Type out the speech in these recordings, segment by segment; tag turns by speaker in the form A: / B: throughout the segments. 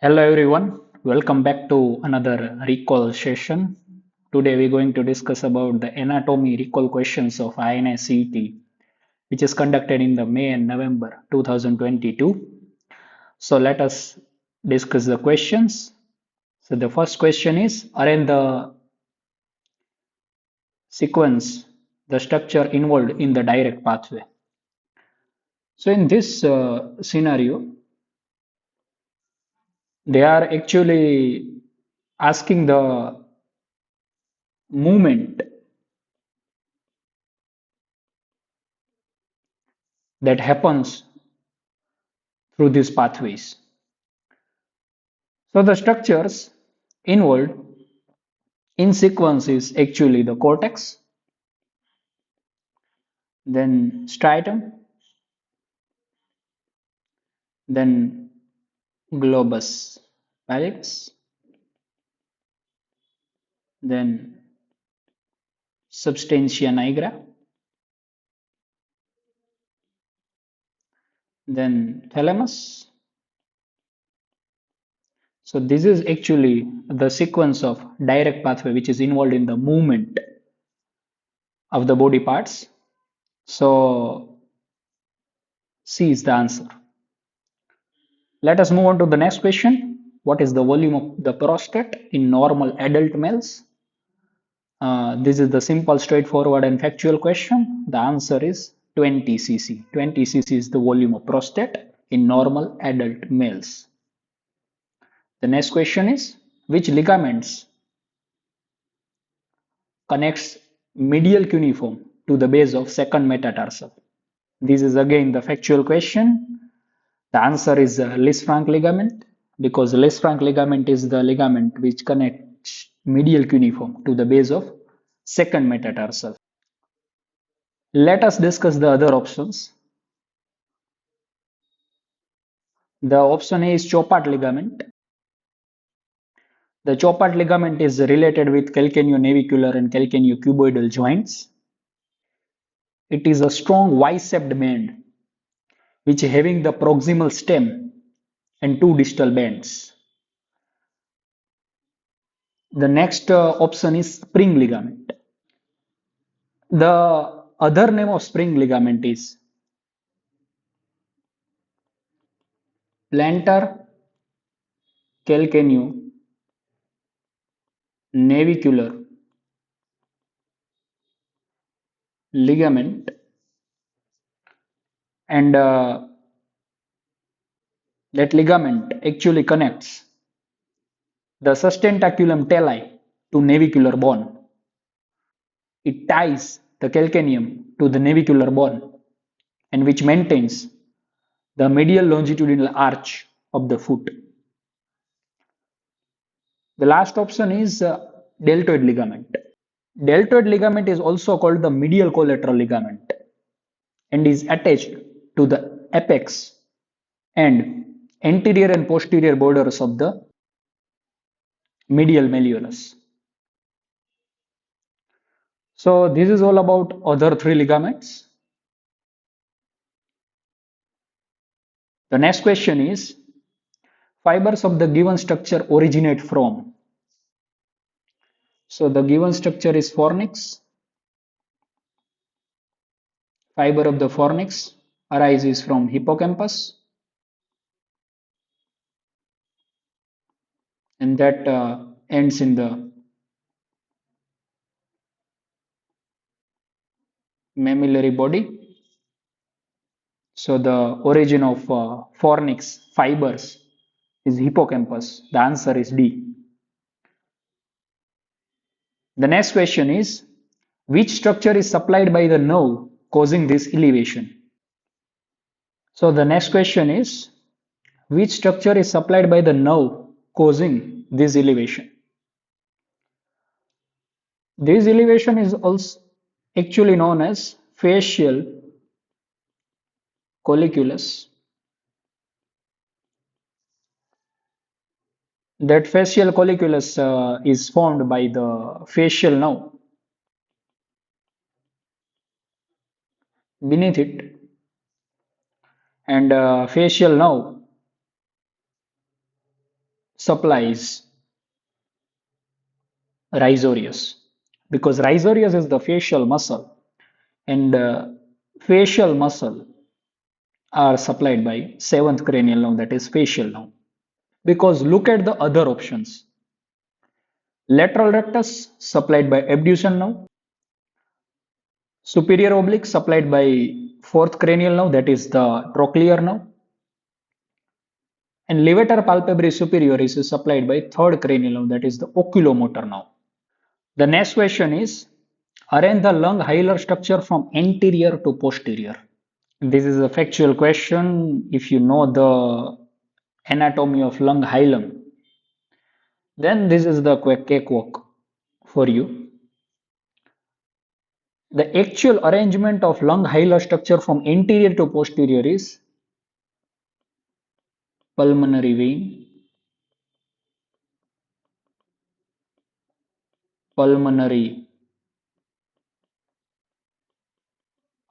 A: Hello everyone, welcome back to another recall session. Today we're going to discuss about the anatomy recall questions of INI-CET, which is conducted in the May and November 2022. So let us discuss the questions. So the first question is, arrange the sequence, the structure involved in the direct pathway. So in this scenario, they are actually asking the movement that happens through these pathways. So the structures involved in sequence is actually the cortex, then striatum, then globus pallidus, then substantia nigra, then thalamus. So this is actually the sequence of direct pathway which is involved in the movement of the body parts. So C is the answer. Let us move on to the next question. What is the volume of the prostate in normal adult males? This is the simple, straightforward, and factual question. The answer is 20 cc. 20 cc is the volume of prostate in normal adult males. The next question is, which ligaments connects medial cuneiform to the base of second metatarsal? This is again the factual question. The answer is Lisfranc ligament, because Lisfranc ligament is the ligament which connects medial cuneiform to the base of second metatarsal. Let us discuss the other options. The option A is Chopard ligament. The Chopard ligament is related with calcaneonavicular and calcaneocuboidal joints. It is a strong Y-shaped band which having the proximal stem and two distal bands. The next option is spring ligament. The other name of spring ligament is plantar calcaneonavicular ligament, and that ligament actually connects the sustentaculum tali to navicular bone. It ties the calcaneum to the navicular bone, and which maintains the medial longitudinal arch of the foot. The last option is deltoid ligament. Deltoid ligament is also called the medial collateral ligament and is attached to the apex and anterior and posterior borders of the medial malleolus. So this is all about other three ligaments. The next question is, fibers of the given structure originate from. So the given structure is fornix. Fiber of the fornix arises from hippocampus, and that ends in the mammillary body. So the origin of fornix fibers is hippocampus. The answer is D. The next question is, which structure is supplied by the nerve causing this elevation? So the next question is, which structure is supplied by the nerve causing this elevation? This elevation is also actually known as facial colliculus. That facial colliculus is formed by the facial nerve. Beneath it, and facial nerve supplies risorius, because risorius is the facial muscle, and facial muscle are supplied by seventh cranial nerve, that is facial nerve. Because look at the other options. Lateral rectus supplied by abduction nerve, superior oblique supplied by fourth cranial nerve, that is the trochlear nerve, and levator palpebrae superioris is supplied by third cranial nerve, that is the oculomotor nerve. The next question is, arrange the lung hilar structure from anterior to posterior. This is a factual question. If you know the anatomy of lung hilum, then this is the cakewalk for you. The actual arrangement of lung hilar structure from anterior to posterior is pulmonary vein, pulmonary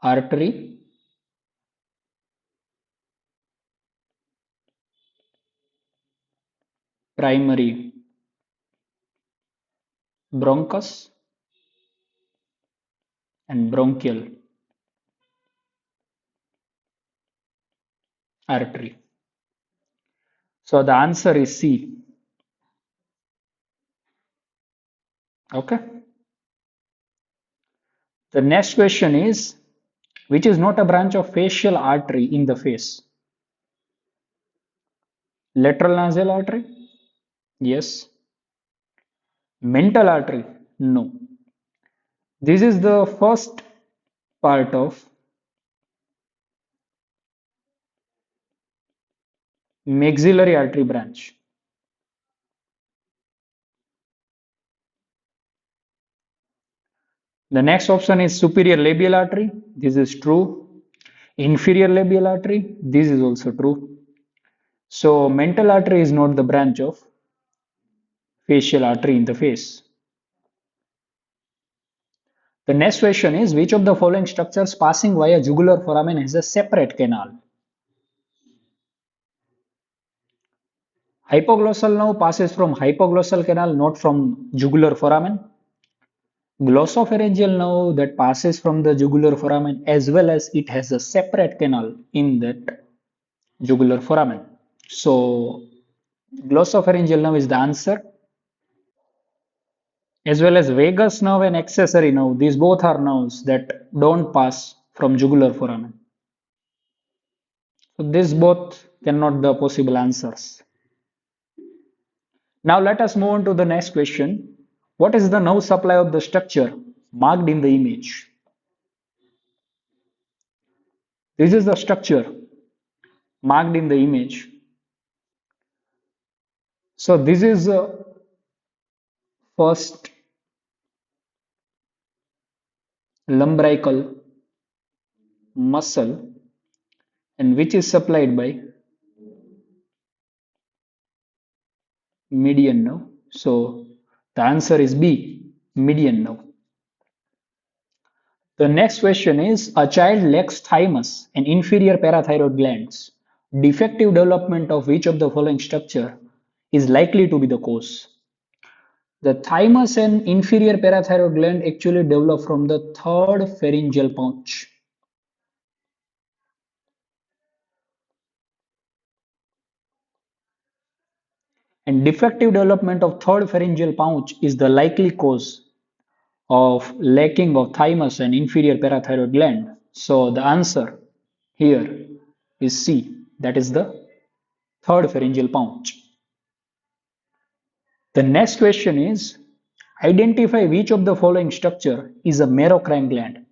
A: artery, primary bronchus, and bronchial artery. So the answer is C. Okay. The next question is, which is not a branch of facial artery in the face? Lateral nasal artery? Yes. Mental artery? No. This is the first part of maxillary artery branch. The next option is superior labial artery. This is true. Inferior labial artery. This is also true. So mental artery is not the branch of facial artery in the face. The next question is, which of the following structures passing via jugular foramen has a separate canal? Hypoglossal nerve passes from hypoglossal canal, not from jugular foramen. Glossopharyngeal nerve that passes from the jugular foramen, as well as it has a separate canal in that jugular foramen. So glossopharyngeal nerve is the answer, as well as vagus nerve and accessory nerve. These both are nerves that don't pass from jugular foramen. So these both cannot be possible answers. Now let us move on to the next question. What is the nerve supply of the structure marked in the image? This is the structure marked in the image. So this is first lumbrical muscle, and which is supplied by median nerve. So the answer is B, median nerve. The next question is, a child lacks thymus and inferior parathyroid glands. Defective development of which of the following structure is likely to be the cause? The thymus and inferior parathyroid gland actually develop from the third pharyngeal pouch. And defective development of third pharyngeal pouch is the likely cause of lacking of thymus and inferior parathyroid gland. So the answer here is C, that is the third pharyngeal pouch. The next question is, identify which of the following structure is a merocrine gland.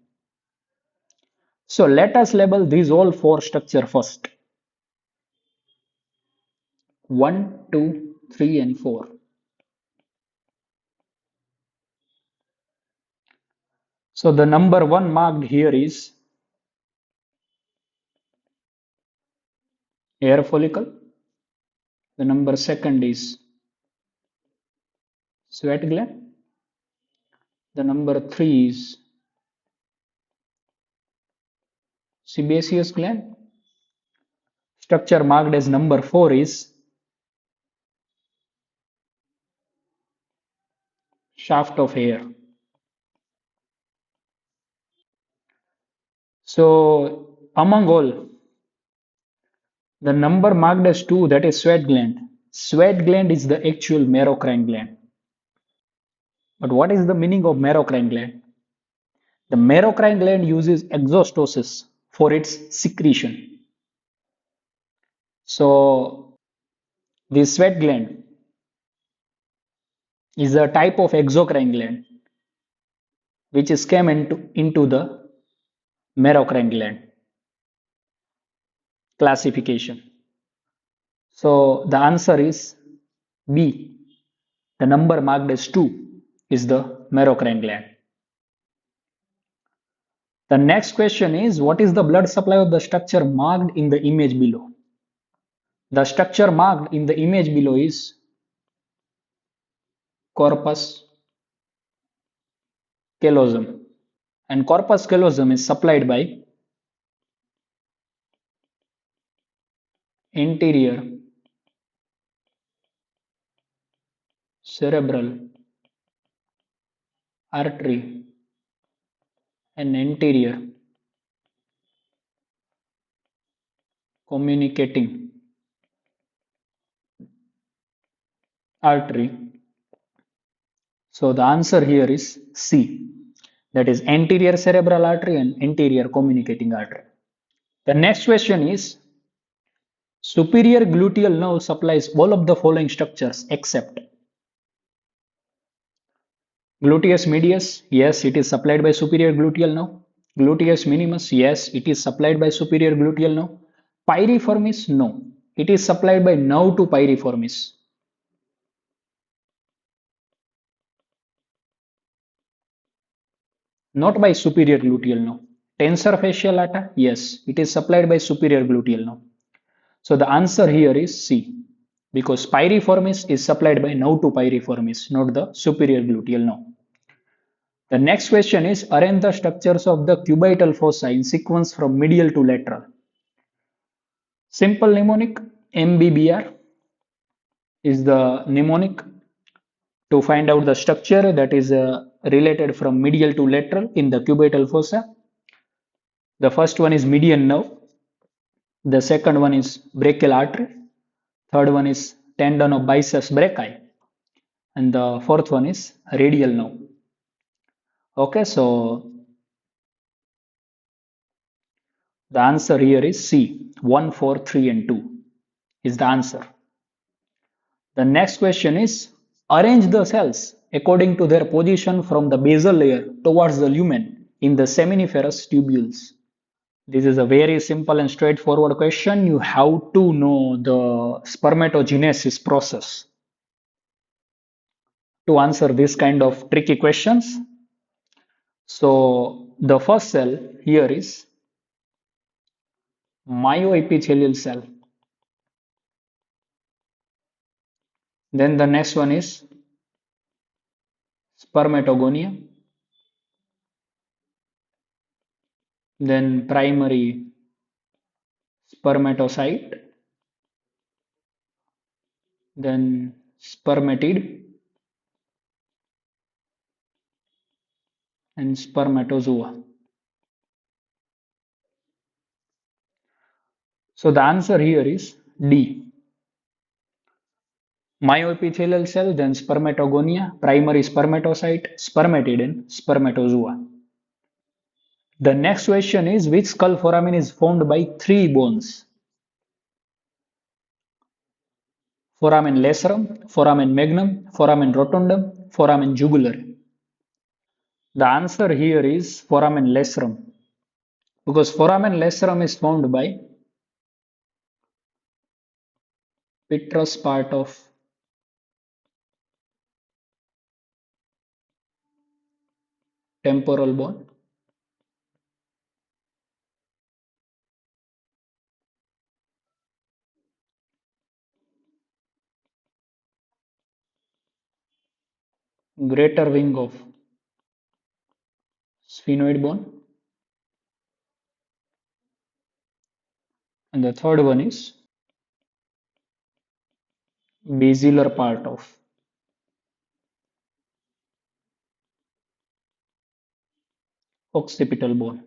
A: So let us label these all four structure first. 1, 2, 3 and 4. So the number 1 marked here is hair follicle. The number second is sweat gland. The number 3 is sebaceous gland. Structure marked as number 4 is shaft of hair. So among all, the number marked as 2, that is sweat gland. Sweat gland is the actual merocrine gland. But what is the meaning of merocrine gland? The merocrine gland uses exostosis for its secretion. So the sweat gland is a type of exocrine gland which is came into the merocrine gland classification. So the answer is B. The number marked as 2 is the merocrine gland. The next question is, what is the blood supply of the structure marked in the image below? The structure marked in the image below is corpus callosum, and corpus callosum is supplied by anterior cerebral artery and anterior communicating artery. So the answer here is C, that is anterior cerebral artery and anterior communicating artery. The next question is, superior gluteal nerve supplies all of the following structures except gluteus medius, yes, it is supplied by superior gluteal nerve. Gluteus minimus, yes, it is supplied by superior gluteal nerve. Piriformis, no, it is supplied by nerve to piriformis. Not by superior gluteal nerve. Tensor fascial lata, yes, it is supplied by superior gluteal nerve. So the answer here is C, because piriformis is supplied by nerve to piriformis, not the superior gluteal nerve. The next question is, arrange the structures of the cubital fossa in sequence from medial to lateral. Simple mnemonic, MBBR is the mnemonic to find out the structure that is related from medial to lateral in the cubital fossa. The first one is median nerve, the second one is brachial artery, third one is tendon of biceps brachii, and the fourth one is radial nerve. Okay, so the answer here is C, 1, 4, 3 and 2 is the answer. The next question is, arrange the cells according to their position from the basal layer towards the lumen in the seminiferous tubules. This is a very simple and straightforward question. You have to know the spermatogenesis process to answer this kind of tricky questions. So the first cell here is myoepithelial cell. Then the next one is spermatogonia. Then primary spermatocyte. Then spermatid and spermatozoa. So the answer here is D. Myoepithelial cell, then spermatogonia, primary spermatocyte, spermatid, and spermatozoa. The next question is, which skull foramen is formed by three bones? Foramen lacerum, foramen magnum, foramen rotundum, foramen jugulare. The answer here is foramen lacerum, because foramen lacerum is formed by petrous part of temporal bone, greater wing of sphenoid bone, and the third one is basilar part of occipital bone.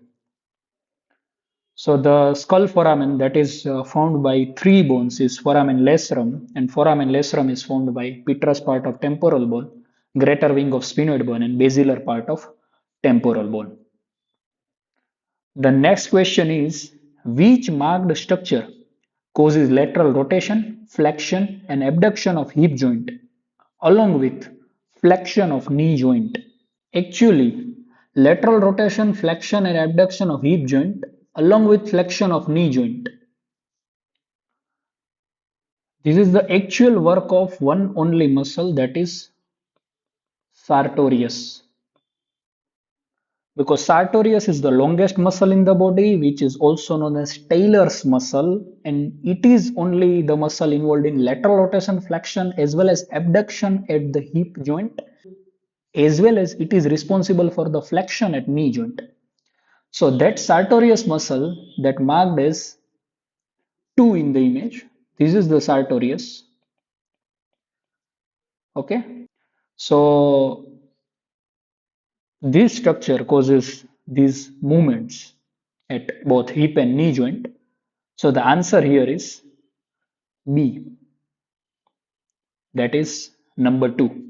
A: So the skull foramen that is found by three bones is foramen lacerum, and foramen lacerum is found by petrous part of temporal bone, greater wing of sphenoid bone, and basilar part of temporal bone. The next question is which marked structure causes lateral rotation, flexion, and abduction of hip joint along with flexion of knee joint? Actually, lateral rotation, flexion, and abduction of hip joint along with flexion of knee joint. This is the actual work of one only muscle, that is sartorius. Because sartorius is the longest muscle in the body, which is also known as Taylor's muscle, and it is only the muscle involved in lateral rotation, flexion, as well as abduction at the hip joint, as well as it is responsible for the flexion at knee joint. So that sartorius muscle that marked as 2 in the image, this is the sartorius. Okay. So this structure causes these movements at both hip and knee joint. So the answer here is B, that is number 2.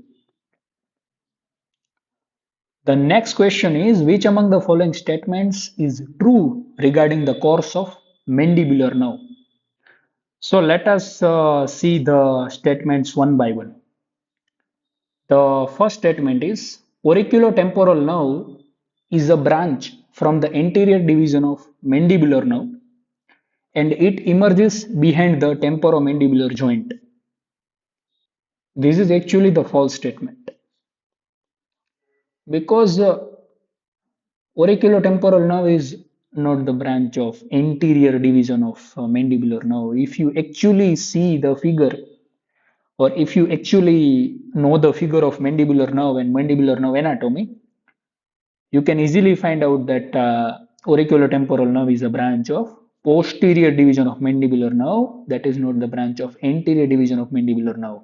A: The next question is which among the following statements is true regarding the course of mandibular nerve? So let us see the statements one by one. The first statement is auriculotemporal nerve is a branch from the anterior division of mandibular nerve and it emerges behind the temporomandibular joint. This is actually the false statement because auriculotemporal nerve is not the branch of anterior division of mandibular nerve. If you actually see the figure or if you actually know the figure of mandibular nerve and mandibular nerve anatomy, you can easily find out that auriculotemporal nerve is a branch of posterior division of mandibular nerve, that is not the branch of anterior division of mandibular nerve.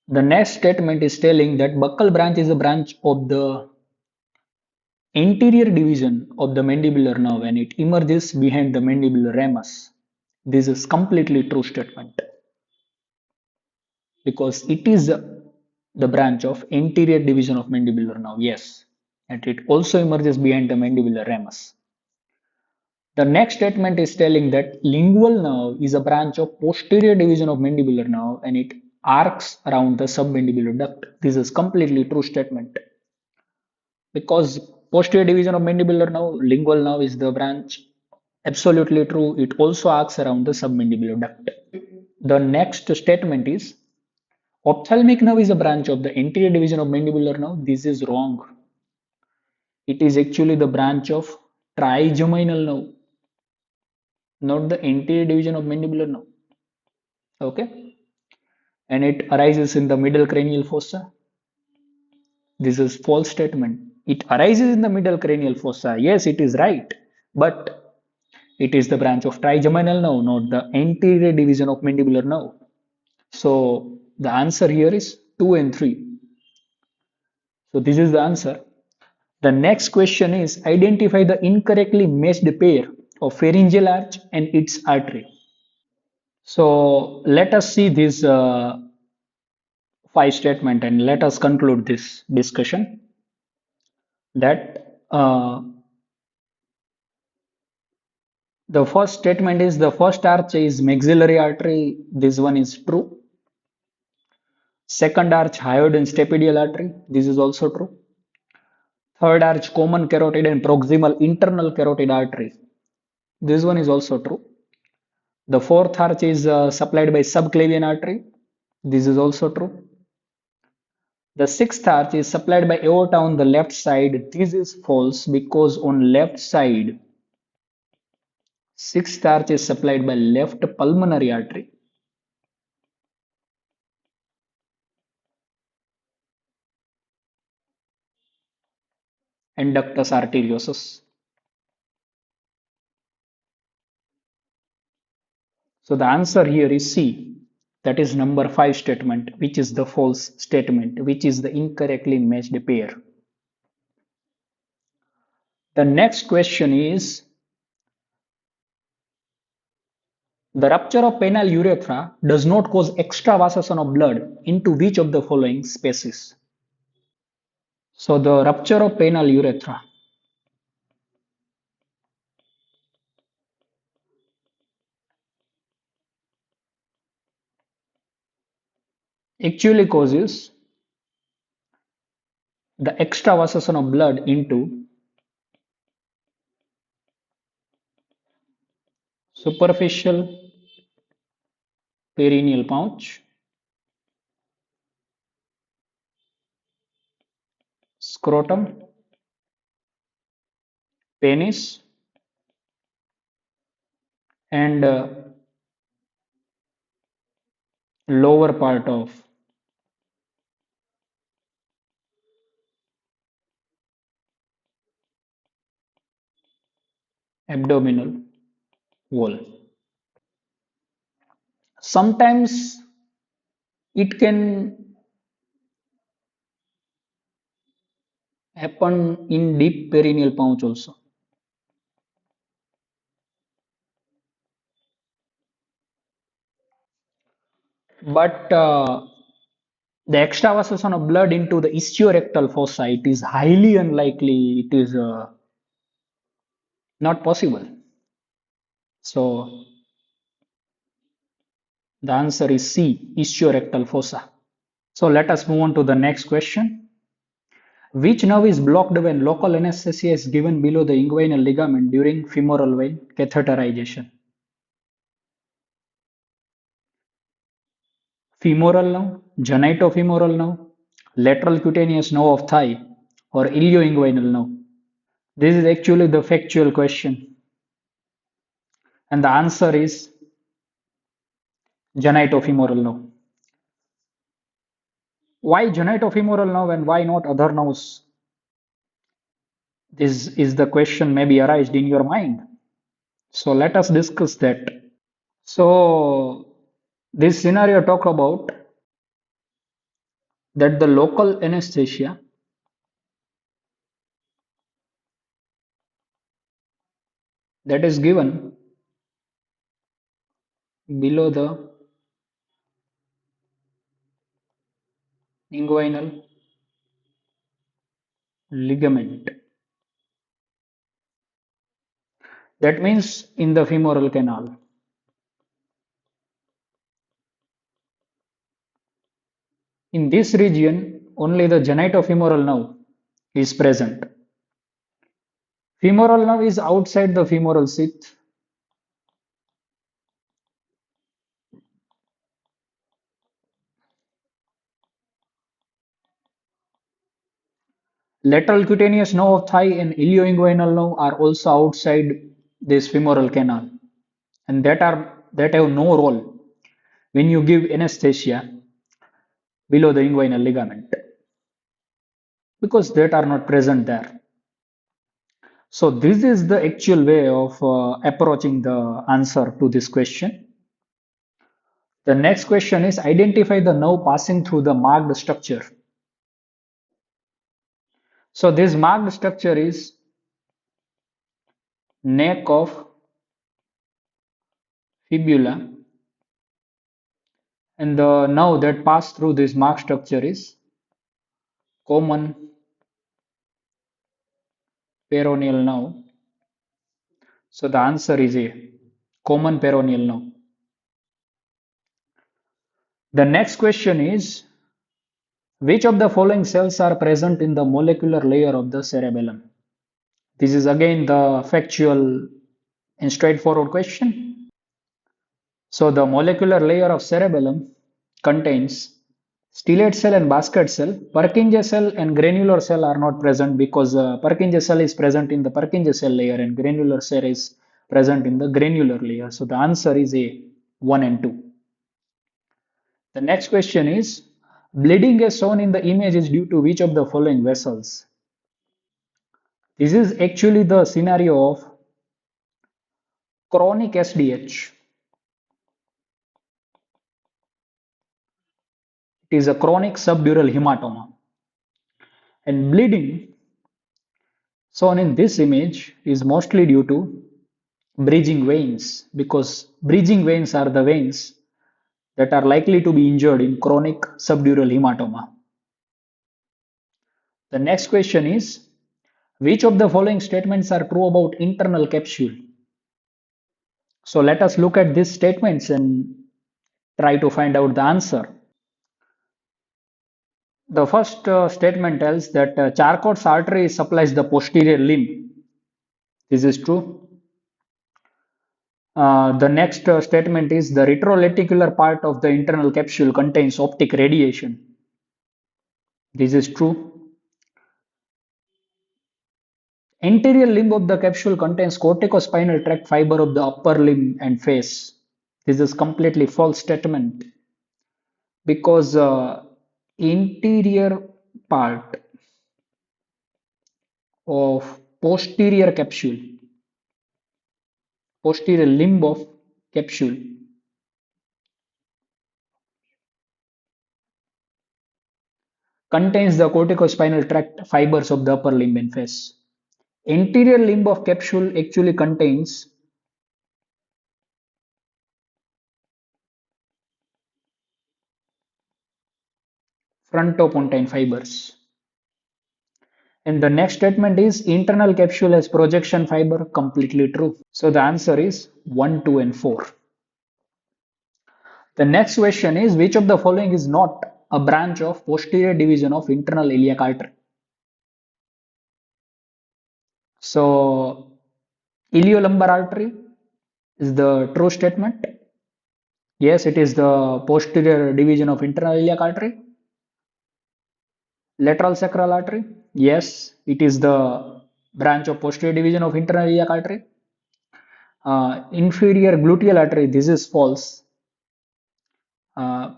A: The next statement is telling that buccal branch is a branch of the anterior division of the mandibular nerve and it emerges behind the mandibular ramus. This is completely true statement because it is the branch of anterior division of mandibular nerve, yes, and it also emerges behind the mandibular ramus. The next statement is telling that lingual nerve is a branch of posterior division of mandibular nerve and it arcs around the submandibular duct. This is completely true statement because posterior division of mandibular nerve, lingual nerve is the branch. Absolutely true. It also arcs around the submandibular duct. The next statement is ophthalmic nerve is a branch of the anterior division of mandibular nerve. This is wrong. It is actually the branch of trigeminal nerve, not the anterior division of mandibular nerve. Okay, and it arises in the middle cranial fossa. This is false statement. It arises in the middle cranial fossa. Yes, it is right, but it is the branch of trigeminal nerve, not the anterior division of mandibular nerve. So the answer here is 2 and 3. So this is the answer. The next question is identify the incorrectly matched pair of pharyngeal arch and its artery. So let us see this 5 statement and let us conclude this discussion that the first statement is the first arch is maxillary artery. This one is true. Second arch hyoid and stapedial artery. This is also true. Third arch common carotid and proximal internal carotid artery. This one is also true. The fourth arch is supplied by subclavian artery. This is also true. The sixth arch is supplied by aorta on the left side. This is false because on left side, sixth arch is supplied by left pulmonary artery. And ductus arteriosus. So the answer here is C. That is number 5 statement, which is the false statement, which is the incorrectly matched pair. The next question is the rupture of penile urethra does not cause extravasation of blood into which of the following species? So the rupture of penile urethra actually causes the extravasation of blood into superficial perineal pouch, scrotum, penis, and lower part of abdominal wall. Sometimes it can happen in deep perineal pouch also. But the extravasation of blood into the ischiorectal fossa, it is highly unlikely, it is not possible. So the answer is C, ischiorectal fossa. So let us move on to the next question. Which nerve is blocked when local anesthesia is given below the inguinal ligament during femoral vein catheterization? Femoral nerve, genitofemoral nerve, lateral cutaneous nerve of thigh, or ilioinguinal nerve? This is actually the factual question, and the answer is genitofemoral nerve. Why genitofemoral nerve and why not other nerves? This is the question maybe arised in your mind. So let us discuss that. So this scenario talk about that the local anesthesia that is given below the inguinal ligament. That means in the femoral canal. In this region, only the genitofemoral nerve is present. Femoral nerve is outside the femoral sheath. Lateral cutaneous nerve of thigh and ilioinguinal nerve are also outside this femoral canal, and that have no role when you give anesthesia below the inguinal ligament because that are not present there. So this is the actual way of approaching the answer to this question. The next question is identify the nerve passing through the marked structure. So this marked structure is neck of fibula, and the nerve that pass through this marked structure is common peroneal nerve. So the answer is A, common peroneal nerve. The next question is which of the following cells are present in the molecular layer of the cerebellum? This is again the factual and straightforward question. So the molecular layer of cerebellum contains stellate cell and basket cell. Purkinje cell and granular cell are not present because Purkinje cell is present in the Purkinje cell layer and granular cell is present in the granular layer. So the answer is A, 1 and 2. The next question is bleeding as shown in the image is due to which of the following vessels? This is actually the scenario of chronic SDH. It is a chronic subdural hematoma. And bleeding shown in this image is mostly due to bridging veins, because bridging veins are the veins that are likely to be injured in chronic subdural hematoma. The next question is, which of the following statements are true about internal capsule? So let us look at these statements and try to find out the answer. The first statement tells that Charcot's artery supplies the posterior limb. This is true. The next statement is the retrolenticular part of the internal capsule contains optic radiation. This is true. Anterior limb of the capsule contains corticospinal tract fiber of the upper limb and face. This is completely false statement because interior part of posterior limb of capsule contains the corticospinal tract fibers of the upper limb and face. Anterior limb of capsule actually contains frontopontine fibers. And the next statement is internal capsule has projection fiber, completely true. So the answer is 1, 2 and 4. The next question is, which of the following is not a branch of posterior division of internal iliac artery? So iliolumbar artery is the true statement. Yes, it is the posterior division of internal iliac artery. Lateral sacral artery. Yes, it is the branch of posterior division of internal iliac artery. Inferior gluteal artery. This is false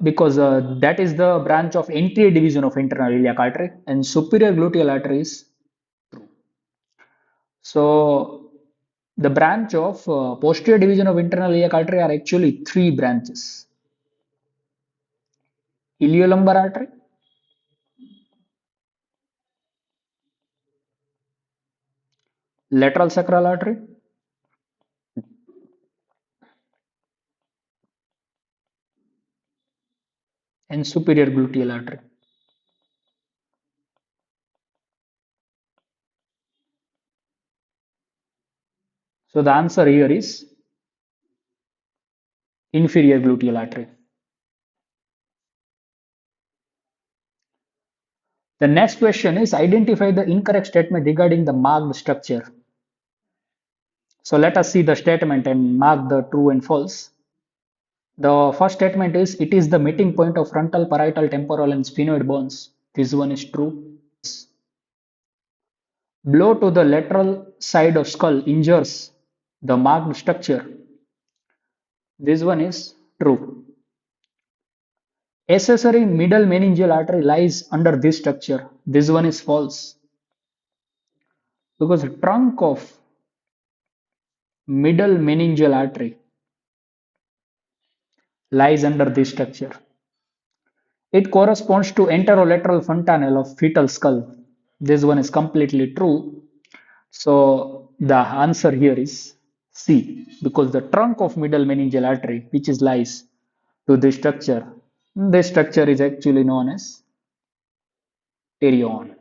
A: because that is the branch of anterior division of internal iliac artery, and superior gluteal artery is true. So the branch of posterior division of internal iliac artery are actually three branches: iliolumbar artery, lateral sacral artery, and superior gluteal artery. So the answer here is inferior gluteal artery. The next question is, identify the incorrect statement regarding the marked structure. So let us see the statement and mark the true and false. The first statement is, it is the meeting point of frontal, parietal, temporal and sphenoid bones. This one is true. Blow to the lateral side of skull injures the marked structure. This one is true. Accessory middle meningeal artery lies under this structure. This one is false because the trunk of middle meningeal artery lies under this structure. It corresponds to anterolateral fontanelle of fetal skull. This one is completely true. So the answer here is C, because the trunk of middle meningeal artery, which is lies to this structure is actually known as pterion.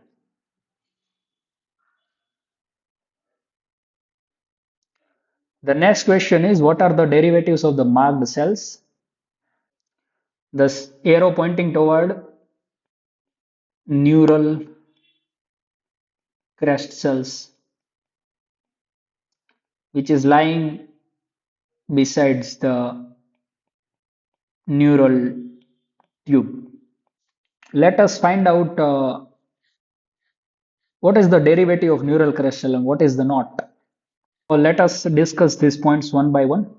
A: The next question is, what are the derivatives of the marked cells? The arrow pointing toward neural crest cells, which is lying besides the neural tube. Let us find out what is the derivative of neural crest cell and what is the not. So let us discuss these points one by one.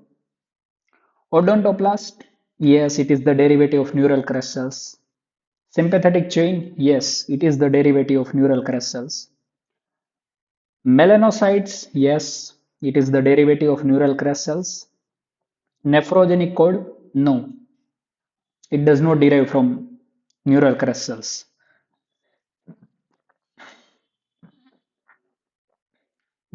A: Odontoplast, yes, it is the derivative of neural crest cells. Sympathetic chain, yes, it is the derivative of neural crest cells. Melanocytes, yes, it is the derivative of neural crest cells. Nephrogenic code, no, it does not derive from neural crest cells.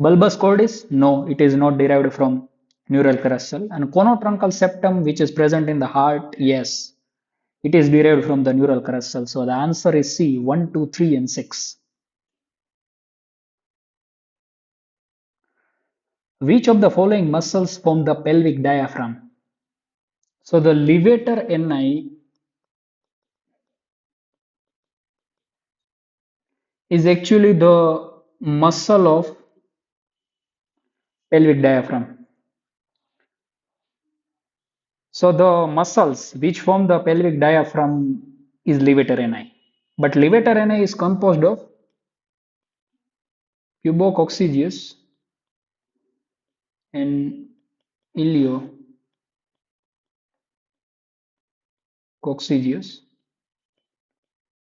A: Bulbous cordis? No, it is not derived from neural crystal. And conotruncal septum, which is present in the heart, yes, it is derived from the neural crystal. So the answer is C, 1, 2, 3, and 6. Which of the following muscles form the pelvic diaphragm? So the levator ani is actually the muscle of pelvic diaphragm. So the muscles which form the pelvic diaphragm is levator ani. But levator ani is composed of pubococcygeus and iliococcygeus.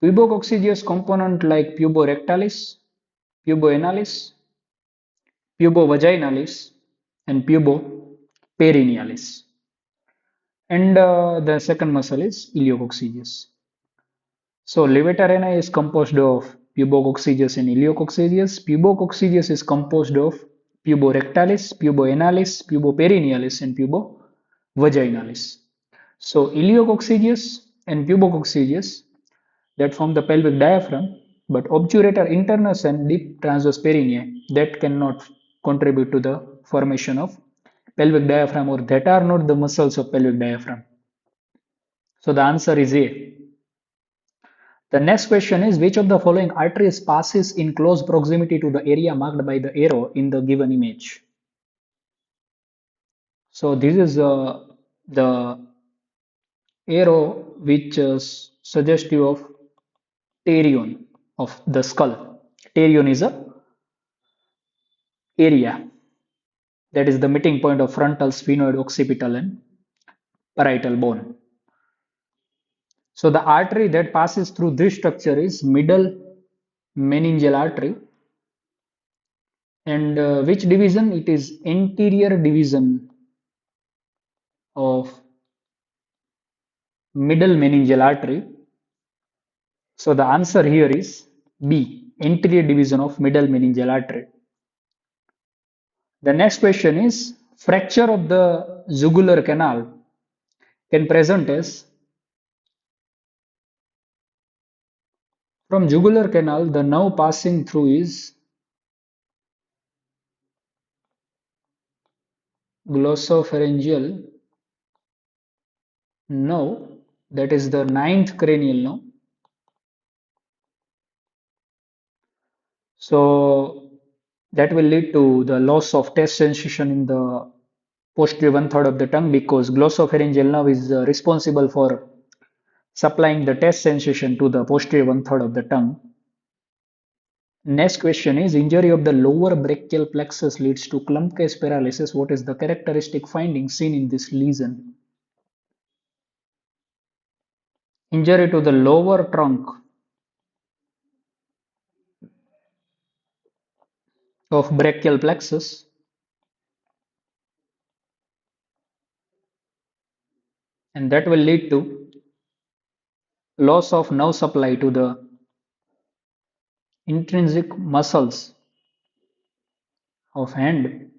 A: Pubococcygeus component like puborectalis, puboanalis, pubovaginalis, and puboperinealis. And the second muscle is iliococcygeus. So levator ani is composed of pubococcygeus and iliococcygeus. Pubococcygeus is composed of puborectalis, puboanalis, puboperinealis, and pubovaginalis. So iliococcygeus and pubococcygeus that form the pelvic diaphragm, but obturator internus and deep transverse perineum that cannot contribute to the formation of pelvic diaphragm, or that are not the muscles of pelvic diaphragm. So the answer is A. The next question is, which of the following arteries passes in close proximity to the area marked by the arrow in the given image? So this is the arrow which is suggestive of pterion of the skull. Pterion is a area that is the meeting point of frontal, sphenoid, occipital, and parietal bone. So the artery that passes through this structure is middle meningeal artery. And which division? It is anterior division of middle meningeal artery. So the answer here is B, anterior division of middle meningeal artery. The next question is, fracture of the jugular canal can present as, from jugular canal the nerve passing through is glossopharyngeal nerve, that is the ninth cranial nerve. So that will lead to the loss of taste sensation in the posterior one third of the tongue, because glossopharyngeal nerve is responsible for supplying the taste sensation to the posterior one third of the tongue. Next question is, injury of the lower brachial plexus leads to clump case paralysis. What is the characteristic finding seen in this lesion? Injury to the lower trunk of brachial plexus, and that will lead to loss of nerve supply to the intrinsic muscles of hand,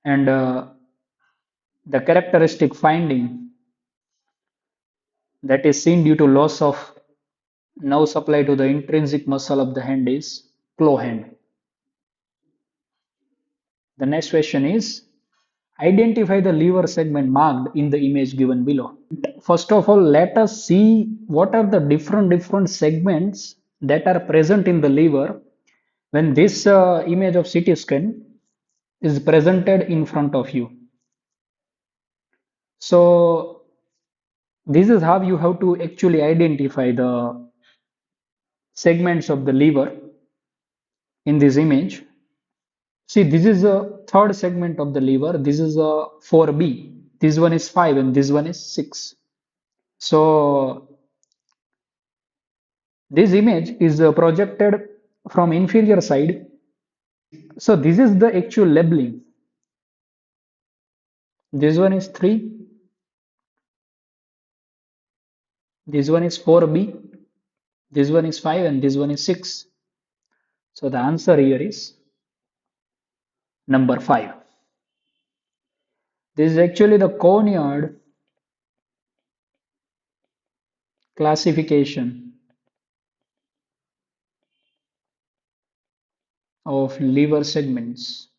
A: and the characteristic finding that is seen due to loss of nerve supply to the intrinsic muscle of the hand is claw hand. The next question is, identify the lever segment marked in the image given below. First of all, let us see what are the different segments that are present in the lever when this image of CT scan is presented in front of you. So this is how you have to actually identify the segments of the lever in this image. See, this is a third segment of the lever. This is a 4B. This one is 5 and this one is 6. So this image is projected from inferior side. So this is the actual labeling. This one is 3. This one is 4B. This one is 5 and this one is 6. So the answer here is number 5. This is actually the Coneyard classification of liver segments.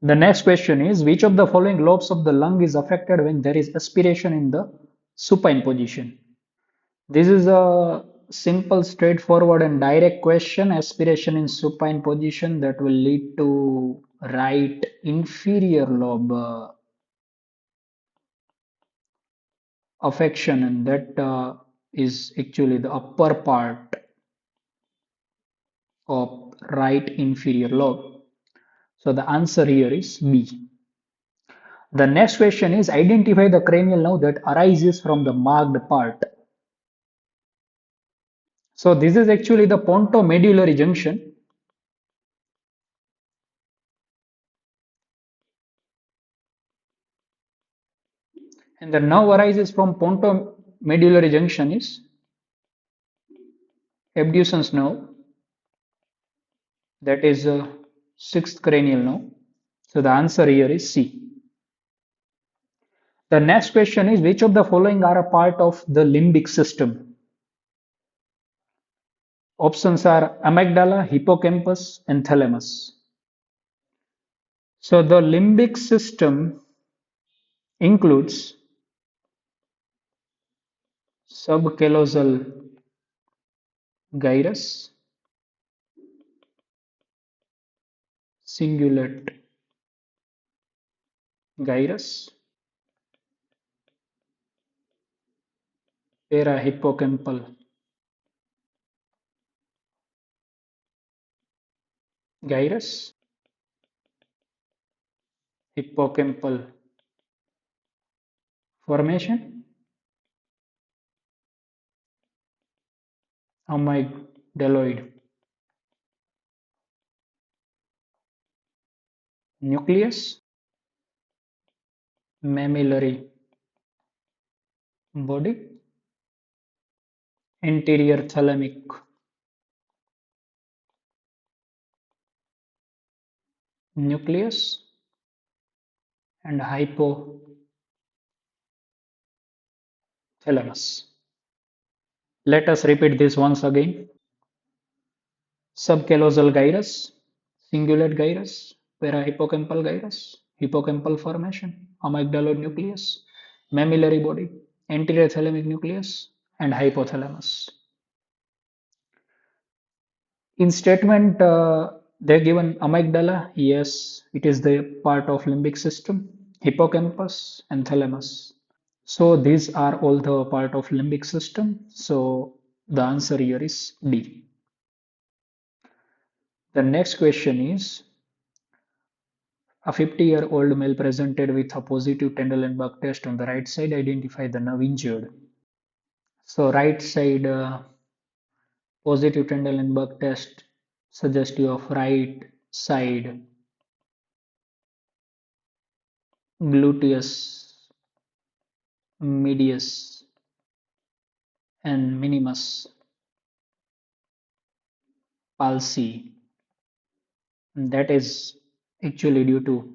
A: The next question is, which of the following lobes of the lung is affected when there is aspiration in the supine position? This is a simple, straightforward and direct question. Aspiration in supine position, that will lead to right inferior lobe affection, and that is actually the upper part of right inferior lobe. So the answer here is B. The next question is, identify the cranial nerve that arises from the marked part. So this is actually the pontomedullary junction, and the nerve arises from pontomedullary junction is abducens nerve, that is sixth cranial nerve. So the answer here is C. The next question is, which of the following are a part of the limbic system? Options are amygdala, hippocampus, and thalamus. So the limbic system includes subcallosal gyrus, cingulate gyrus, parahippocampal gyrus, hippocampal formation, amygdaloid nucleus, mammillary body, anterior thalamic nucleus, and hypothalamus. Let us repeat this once again. Subcallosal gyrus, cingulate gyrus, parahippocampal gyrus, hippocampal formation, amygdaloid nucleus, mammillary body, anterior thalamic nucleus, and hypothalamus. In statement, they're given amygdala. Yes, it is the part of limbic system. Hippocampus and thalamus. So these are all the part of limbic system. So the answer here is D. The next question is, a 50-year-old male presented with a positive Trendelenburg test on the right side. Identify the nerve injured. So right side positive Trendelenburg test suggestive of right side gluteus medius and minimus palsy. And that is actually due to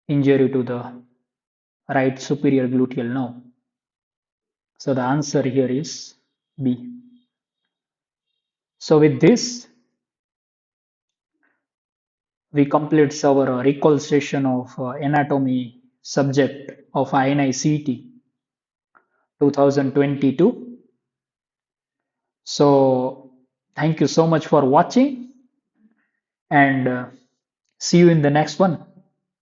A: injury to the right superior gluteal nerve. So the answer here is B. So with this, we complete our recall session of anatomy subject of INI-CET 2022. So thank you so much for watching, and see you in the next one.